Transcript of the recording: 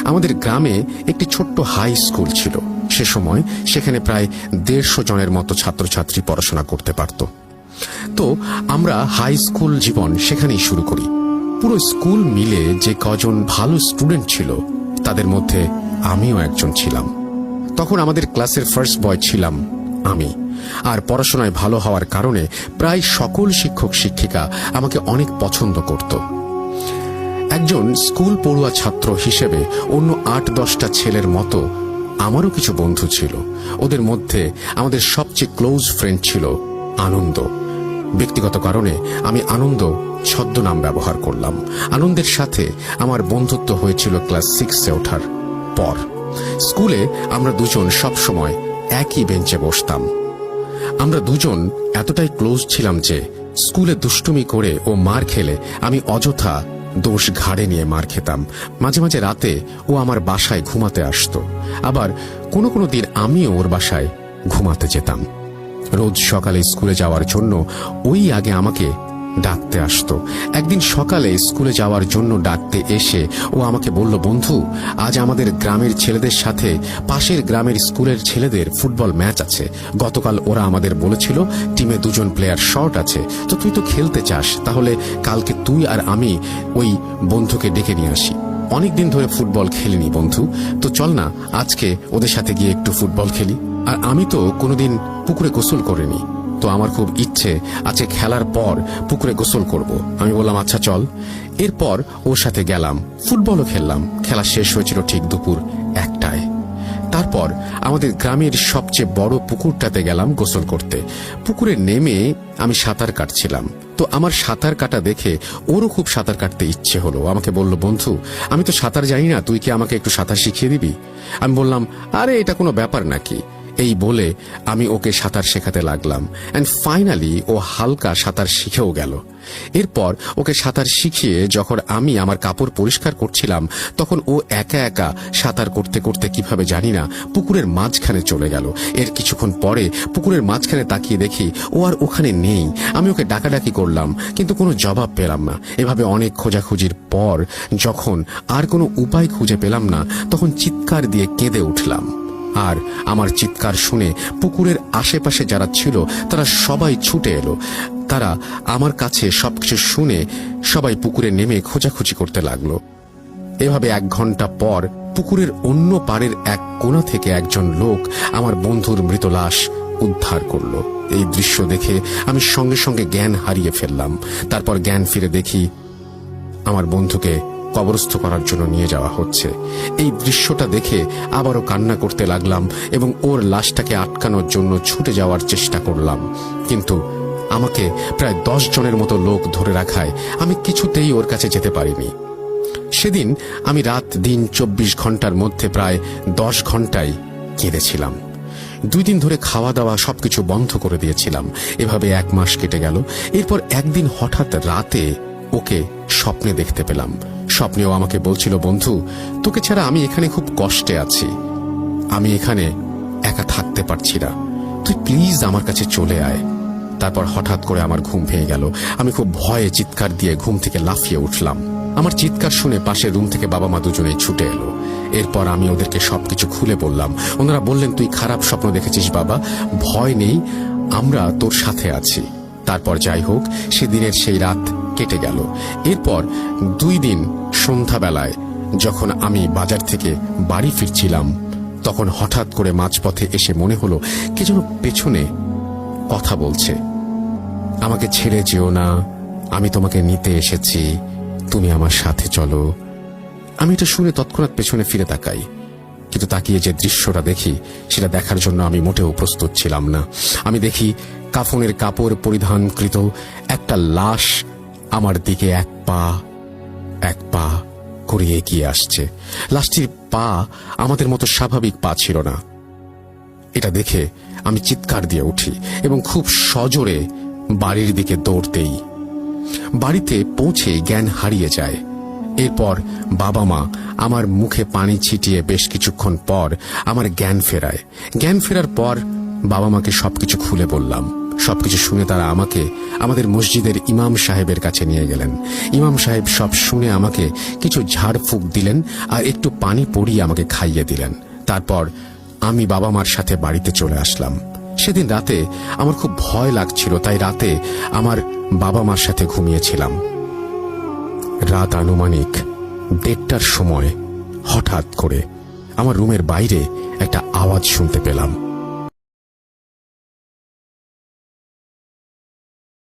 আমাদের গ্রামে একটি ছোট্ট হাই স্কুল ছিল। সে সময় সেখানে প্রায় 150 জনের মতো ছাত্রছাত্রী পড়াশোনা করতে পারত। তো আমরা হাই স্কুল জীবন সেখানেই শুরু করি। পুরো স্কুল মিলে যে কজন ভালো স্টুডেন্ট ছিল তাদের মধ্যে আমিও একজন ছিলাম। তখন আমাদের ক্লাসের ফার্স্ট বয় ছিলাম আমি, আর পড়াশোনায় ভালো হওয়ার কারণে প্রায় সকল শিক্ষক শিক্ষিকা আমাকে অনেক পছন্দ করত। একজন স্কুল পড়ুয়া ছাত্র হিসেবে অন্য 8-10টা ছেলের মতো আমারও কিছু বন্ধু ছিল। ওদের মধ্যে আমাদের সবচেয়ে ক্লোজ ফ্রেন্ড ছিল আনন্দ। ব্যক্তিগত কারণে আমি আনন্দ ছদ্মনাম ব্যবহার করলাম। আনন্দের সাথে আমার বন্ধুত্ব হয়েছিল ক্লাস 6-এ ওঠার পর। স্কুলে আমরা দুজন সব সময় একই বেঞ্চে বসতাম। আমরা দুজন এতটাই ক্লোজ ছিলাম যে স্কুলে দুষ্টুমি করে ও মার খেলে আমি অযথা দোষ ঘাড়ে নিয়ে মার খেতাম। মাঝে মাঝে রাতে ও আমার বাসায় ঘুমাতে আসতো, আবার কোনো কোনো দিন আমিও ওর বাসায় ঘুমাতে যেতাম। রোজ সকালে স্কুলে যাওয়ার জন্য ওই আগে আমাকে ডাকতে আসতো। একদিন সকালে স্কুলে যাওয়ার জন্য ডাকতে এসে ও আমাকে বলল, বন্ধু, আজ আমাদের গ্রামের ছেলেদের সাথে পাশের গ্রামের স্কুলের ছেলেদের ফুটবল ম্যাচ আছে। গতকাল ওরা আমাদের বলেছিল টিমে 2 জন প্লেয়ার শর্ট আছে, তো তুই তো খেলতে চাস, তাহলে কালকে তুই আর আমি ওই বন্ধুকে ডেকে নিয়ে আসি। অনেকদিন ধরে ফুটবল খেলিনি বন্ধু, তো চল না আজকে ওদের সাথে গিয়ে একটু ফুটবল খেলি। আর আমি তো কোনোদিন পুকুরে গোসল করিনি, তো আমার খুব ইচ্ছে আজকে খেলার পর পুকুরে গোসল করব। আমি বললাম আচ্ছা চল। এরপর ওর সাথে গেলাম, ফুটবলও খেললাম। খেলা শেষ হয়েছিল ঠিক দুপুর 1টায়। তারপর আমাদের গ্রামের সবচেয়ে বড় পুকুরটাতে গেলাম গোসল করতে। পুকুরে নেমে আমি সাঁতার কাটছিলাম, তো আমার সাঁতার কাটা দেখে ওরও খুব সাঁতার কাটতে ইচ্ছে হলো। আমাকে বলল, বন্ধু, আমি তো সাঁতার জানি না, তুই কি আমাকে একটু সাঁতার শিখিয়ে দিবি? আমি বললাম, আরে এটা কোনো ব্যাপার নাকি। এই বলে আমি ওকে সাঁতার শেখাতে লাগলাম। অ্যান্ড ফাইনালি ও হালকা সাঁতার শিখেও গেল। এরপর ওকে সাঁতার শিখিয়ে যখন আমি আমার কাপড় পরিষ্কার করছিলাম, তখন ও একা একা সাঁতার করতে করতে কিভাবে জানি না পুকুরের মাঝখানে চলে গেল। এর কিছুক্ষণ পরে পুকুরের মাঝখানে তাকিয়ে দেখি ও আর ওখানে নেই। আমি ওকে ডাকাডাকি করলাম, কিন্তু কোনো জবাব পেলাম না। এভাবে অনেক খোঁজাখুঁজির পর যখন আর কোনো উপায় খুঁজে পেলাম না, তখন চিৎকার দিয়ে কেঁদে উঠলাম। আর আমার চিৎকার শুনে পুকুরের আশেপাশে যারা ছিল তারা সবাই ছুটে এলো। তারা আমার কাছে সবকিছু শুনে সবাই পুকুরে নেমে খোঁজাখুঁজি করতে লাগলো। এভাবে 1 ঘন্টা পর পুকুরের অন্য পাড়ের এক কোণা থেকে একজন লোক আমার বন্ধুর মৃত লাশ উদ্ধার করলো। এই দৃশ্য দেখে আমি সঙ্গে সঙ্গে জ্ঞান হারিয়ে ফেললাম। তারপর জ্ঞান ফিরে দেখি আমার বন্ধুকে কবরস্থ করার জন্য নিয়ে যাওয়া হচ্ছে। এই দৃশ্যটা দেখে আবারও কান্না করতে লাগলাম এবং ওর লাশটাকে আটকানোর জন্য ছুটে যাওয়ার চেষ্টা করলাম, কিন্তু আমাকে প্রায় 10 জনের মতো লোক ধরে রাখায় আমি কিছুতেই ওর কাছে যেতে পারিনি। সেদিন আমি রাত দিন 24 ঘন্টার মধ্যে প্রায় 10 ঘন্টাই কেঁদেছিলাম। 2 দিন ধরে খাওয়া দাওয়া সবকিছু বন্ধ করে দিয়েছিলাম। এভাবে 1 মাস কেটে গেল। এরপর একদিন হঠাৎ রাতে ওকে স্বপ্নে দেখতে পেলাম। স্বপ্নেও আমাকে বলছিল, বন্ধু, তোকে ছাড়া আমি এখানে খুব কষ্টে আছি, আমি এখানে একা থাকতে পারছি না, তুই প্লিজ আমার কাছে চলে আয়। তারপর হঠাৎ করে আমার ঘুম ভেঙে গেল। আমি খুব ভয়ে চিৎকার দিয়ে ঘুম থেকে লাফিয়ে উঠলাম। আমার চিৎকার শুনে পাশের রুম থেকে বাবা মা দুজনেই ছুটে এলো। এরপর আমি ওদেরকে সবকিছু খুলে বললাম। ওনারা বললেন, তুই খারাপ স্বপ্ন দেখেছিস বাবা, ভয় নেই, আমরা তোর সাথে আছি। তারপর যাই হোক, সেদিনের সেই রাত কেটে গেল। এরপর 2 দিন সন্ধ্যাবেলায় যখন আমি বাজার থেকে বাড়ি ফিরছিলাম, তখন হঠাৎ করে মাঝপথে এসে মনে হলো কে যেন পেছনে কথা বলছে। আমাকে ছেড়ে যেও না, আমি তোমাকে নিতে এসেছি, তুমি আমার সাথে চলো। আমি এটা শুনে তৎক্ষণাৎ পেছনে ফিরে তাকাই, কিন্তু তাকিয়ে যে দৃশ্যটা দেখি সেটা দেখার জন্য আমি মোটেও প্রস্তুত ছিলাম না। আমি দেখি কাফনের কাপড় পরিধানকৃত একটা লাশ আমার দিকে এক পা করে এগিয়ে আসছে। লাশটির পা আমাদের মতো স্বাভাবিক পা ছিল না। এটা দেখে আমি চিৎকার দিয়ে উঠি এবং খুব সজোরে বাড়ির দিকে দৌড় দেই। বাড়িতে পৌঁছে জ্ঞান হারিয়ে যায়। এরপর বাবা মা আমার মুখে পানি ছিটিয়ে বেশ কিছুক্ষণ পর আমার জ্ঞান ফেরায়। জ্ঞান ফেরার পর বাবা মাকে সবকিছু খুলে বললাম। সবকিছু শুনে তারা আমাকে আমাদের মসজিদের ইমাম সাহেবের কাছে নিয়ে গেলেন। ইমাম সাহেব সব শুনে আমাকে কিছু ঝাড়ফুঁক দিলেন আর একটু পানি পরিয়ে আমাকে খাইয়ে দিলেন। তারপর আমি বাবা মার সাথে বাড়িতে চলে আসলাম। সেদিন রাতে আমার খুব ভয় লাগছিল, তাই রাতে আমার বাবা মার সাথে ঘুমিয়েছিলাম। রাত আনুমানিক 1:30টার সময় হঠাৎ করে আমার রুমের বাইরে একটা আওয়াজ শুনতে পেলাম।